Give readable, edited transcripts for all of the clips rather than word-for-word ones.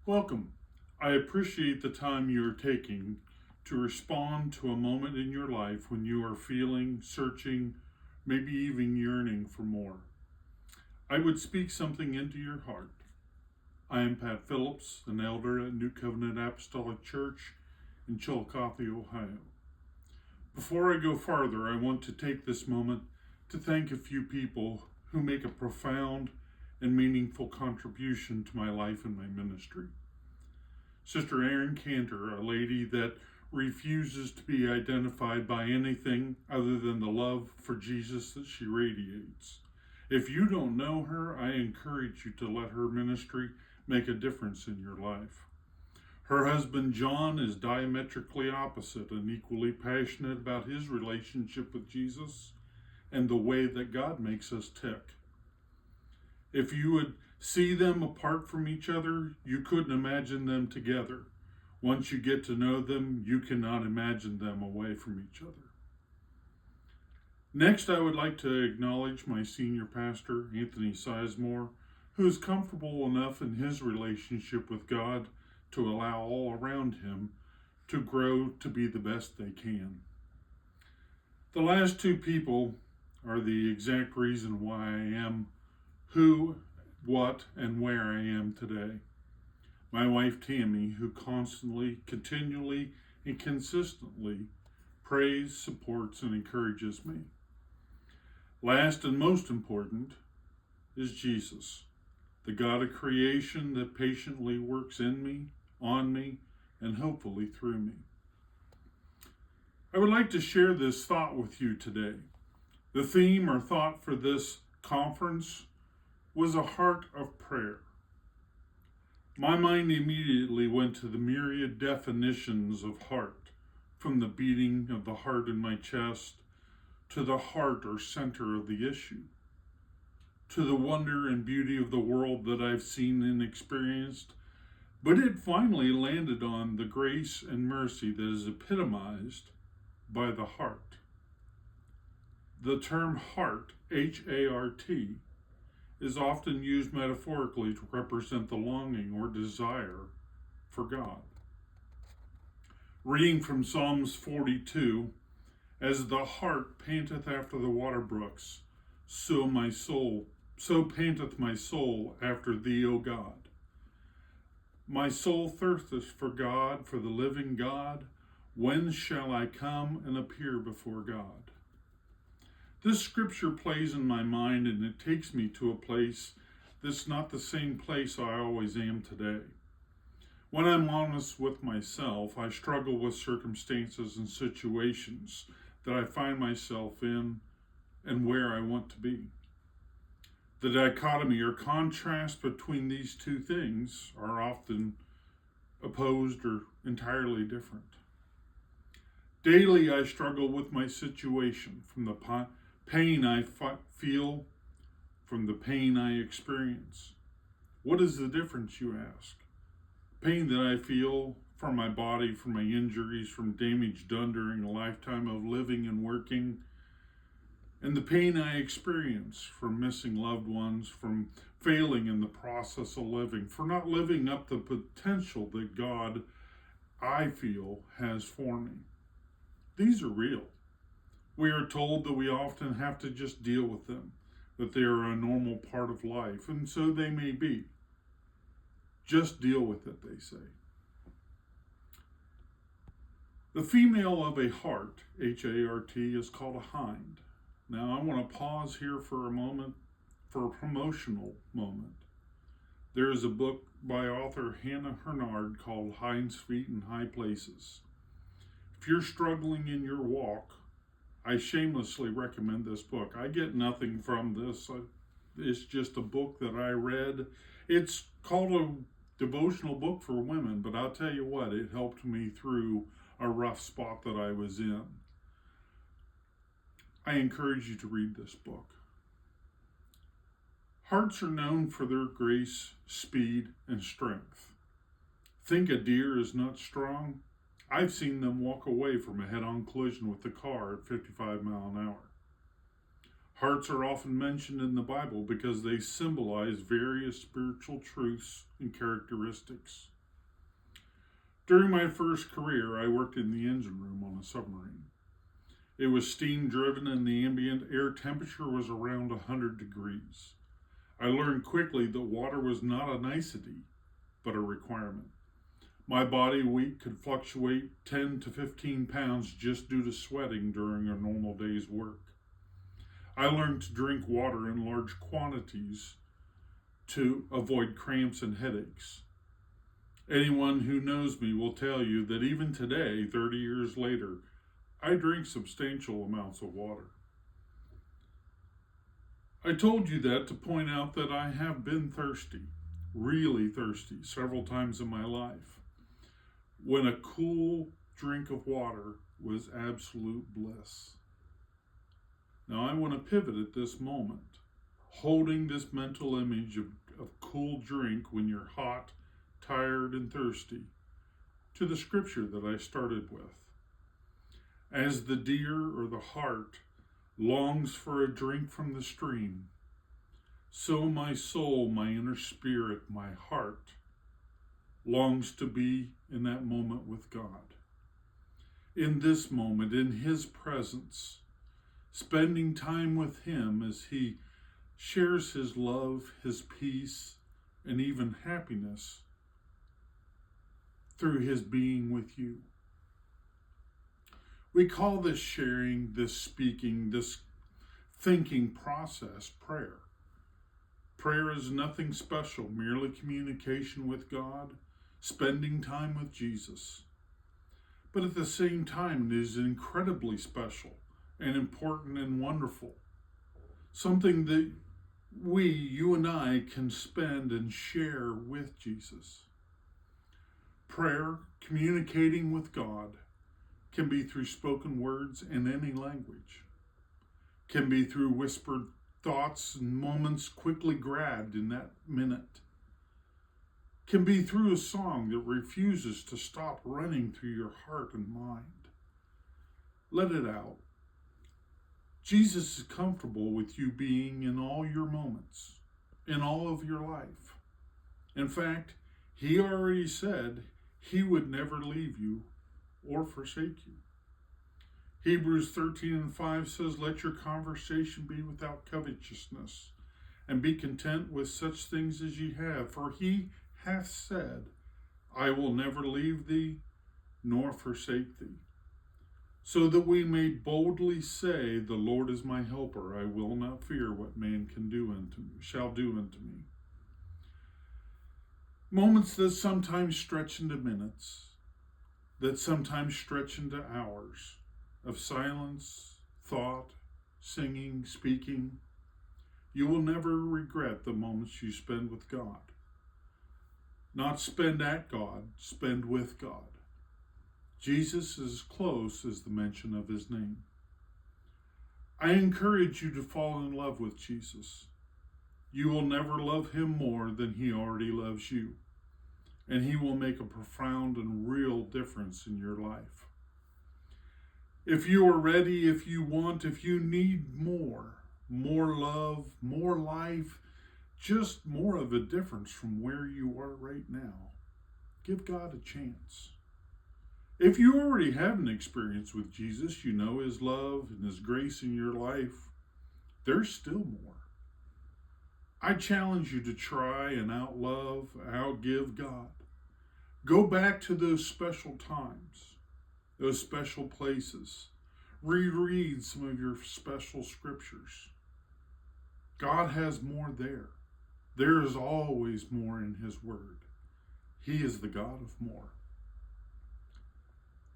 Welcome. I appreciate the time you are taking to respond to a moment in your life when you are feeling, searching, maybe even yearning for more. I would speak something into your heart. I am Pat Phillips, an elder at New Covenant Apostolic Church in Chillicothe, Ohio. Before I go farther, I want to take this moment to thank a few people who make a profound and meaningful contribution to my life and my ministry. Sister Erin Cantor, a lady that refuses to be identified by anything other than the love for Jesus that she radiates. If you don't know her, I encourage you to let her ministry make a difference in your life. Her husband John is diametrically opposite and equally passionate about his relationship with Jesus and the way that God makes us tick. If you would see them apart from each other, you couldn't imagine them together. Once you get to know them, you cannot imagine them away from each other. Next, I would like to acknowledge my senior pastor, Anthony Sizemore, who is comfortable enough in his relationship with God to allow all around him to grow to be the best they can. The last two people are the exact reason why I am who, what, and where I am today. My wife Tammy, who constantly, continually, and consistently prays, supports, and encourages me. Last and most important is Jesus, the God of creation that patiently works in me, on me, and hopefully through me. I would like to share this thought with you today. The theme or thought for this conference was a heart of prayer. My mind immediately went to the myriad definitions of heart, from the beating of the heart in my chest to the heart or center of the issue, to the wonder and beauty of the world that I've seen and experienced, but it finally landed on the grace and mercy that is epitomized by the heart. The term heart, H-A-R-T, is often used metaphorically to represent the longing or desire for God. Reading from Psalms 42, as the hart panteth after the water brooks, so panteth my soul after thee, O God. My soul thirsteth for God, for the living God. When shall I come and appear before God? This scripture plays in my mind and it takes me to a place that's not the same place I always am today. When I'm honest with myself, I struggle with circumstances and situations that I find myself in and where I want to be. The dichotomy or contrast between these two things are often opposed or entirely different. Daily, I struggle with my situation, from the pain I feel, from the pain I experience. What is the difference, you ask? Pain that I feel from my body, from my injuries, from damage done during a lifetime of living and working, and the pain I experience from missing loved ones, from failing in the process of living, for not living up to the potential that God, I feel, has for me. These are real. We are told that we often have to just deal with them, that they are a normal part of life, and so they may be. Just deal with it, they say. The female of a hart, H-A-R-T, is called a hind. Now I want to pause here for a moment, for a promotional moment. There is a book by author Hannah Hurnard called Hind's Feet in High Places. If you're struggling in your walk, I shamelessly recommend this book. I get nothing from this. It's just a book that I read. It's called a devotional book for women, but I'll tell you what, it helped me through a rough spot that I was in. I encourage you to read this book. Harts are known for their grace, speed, and strength. Think a deer is not strong? I've seen them walk away from a head-on collision with the car at 55 miles an hour. Hearts are often mentioned in the Bible because they symbolize various spiritual truths and characteristics. During my first career, I worked in the engine room on a submarine. It was steam driven and the ambient air temperature was around 100 degrees. I learned quickly that water was not a nicety, but a requirement. My body weight could fluctuate 10 to 15 pounds just due to sweating during a normal day's work. I learned to drink water in large quantities to avoid cramps and headaches. Anyone who knows me will tell you that even today, 30 years later, I drink substantial amounts of water. I told you that to point out that I have been thirsty, really thirsty, several times in my life, when a cool drink of water was absolute bliss. Now I want to pivot at this moment, holding this mental image of cool drink when you're hot, tired, and thirsty, to the scripture that I started with. As the deer or the hart longs for a drink from the stream, so my soul, my inner spirit, my heart longs to be in that moment with God. In this moment, in His presence, spending time with Him as He shares His love, His peace, and even happiness through His being with you. We call this sharing, this speaking, this thinking process prayer. Prayer is nothing special, merely communication with God, spending time with Jesus. But at the same time, it is incredibly special and important and wonderful. Something that you and I, can spend and share with Jesus. Prayer, communicating with God, can be through spoken words in any language, can be through whispered thoughts and moments quickly grabbed in that minute, can be through a song that refuses to stop running through your heart and mind. Let it out. Jesus is comfortable with you being in all your moments, in all of your life. In fact, He already said He would never leave you or forsake you. Hebrews 13:5 says, "Let your conversation be without covetousness, and be content with such things as ye have. For He hath said, I will never leave thee, nor forsake thee." So that we may boldly say, "The Lord is my helper. I will not fear what man shall do unto me." Moments that sometimes stretch into minutes, that sometimes stretch into hours of silence, thought, singing, speaking. You will never regret the moments you spend with God. Not spend at God, spend with God. Jesus is as close as the mention of His name. I encourage you to fall in love with Jesus. You will never love Him more than He already loves you. And He will make a profound and real difference in your life. If you are ready, if you want, if you need more love, more life, just more of a difference from where you are right now, give God a chance. If you already have an experience with Jesus, you know His love and His grace in your life, there's still more. I challenge you to try and outlove, outgive God. Go back to those special times, those special places. Reread some of your special scriptures. God has more there. There is always more in His Word. He is the God of more.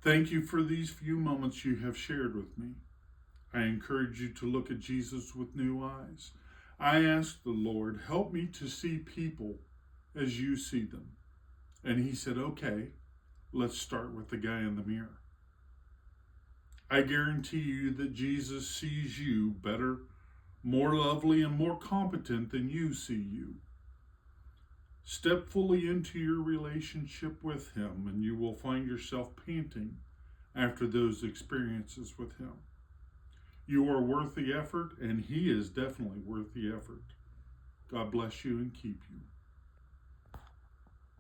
Thank you for these few moments you have shared with me. I encourage you to look at Jesus with new eyes. I ask the Lord, help me to see people as you see them. And He said, okay, let's start with the guy in the mirror. I guarantee you that Jesus sees you better, more lovely, and more competent than you see you. Step fully into your relationship with Him, and you will find yourself panting after those experiences with Him. You are worth the effort, and He is definitely worth the effort. God bless you and keep you.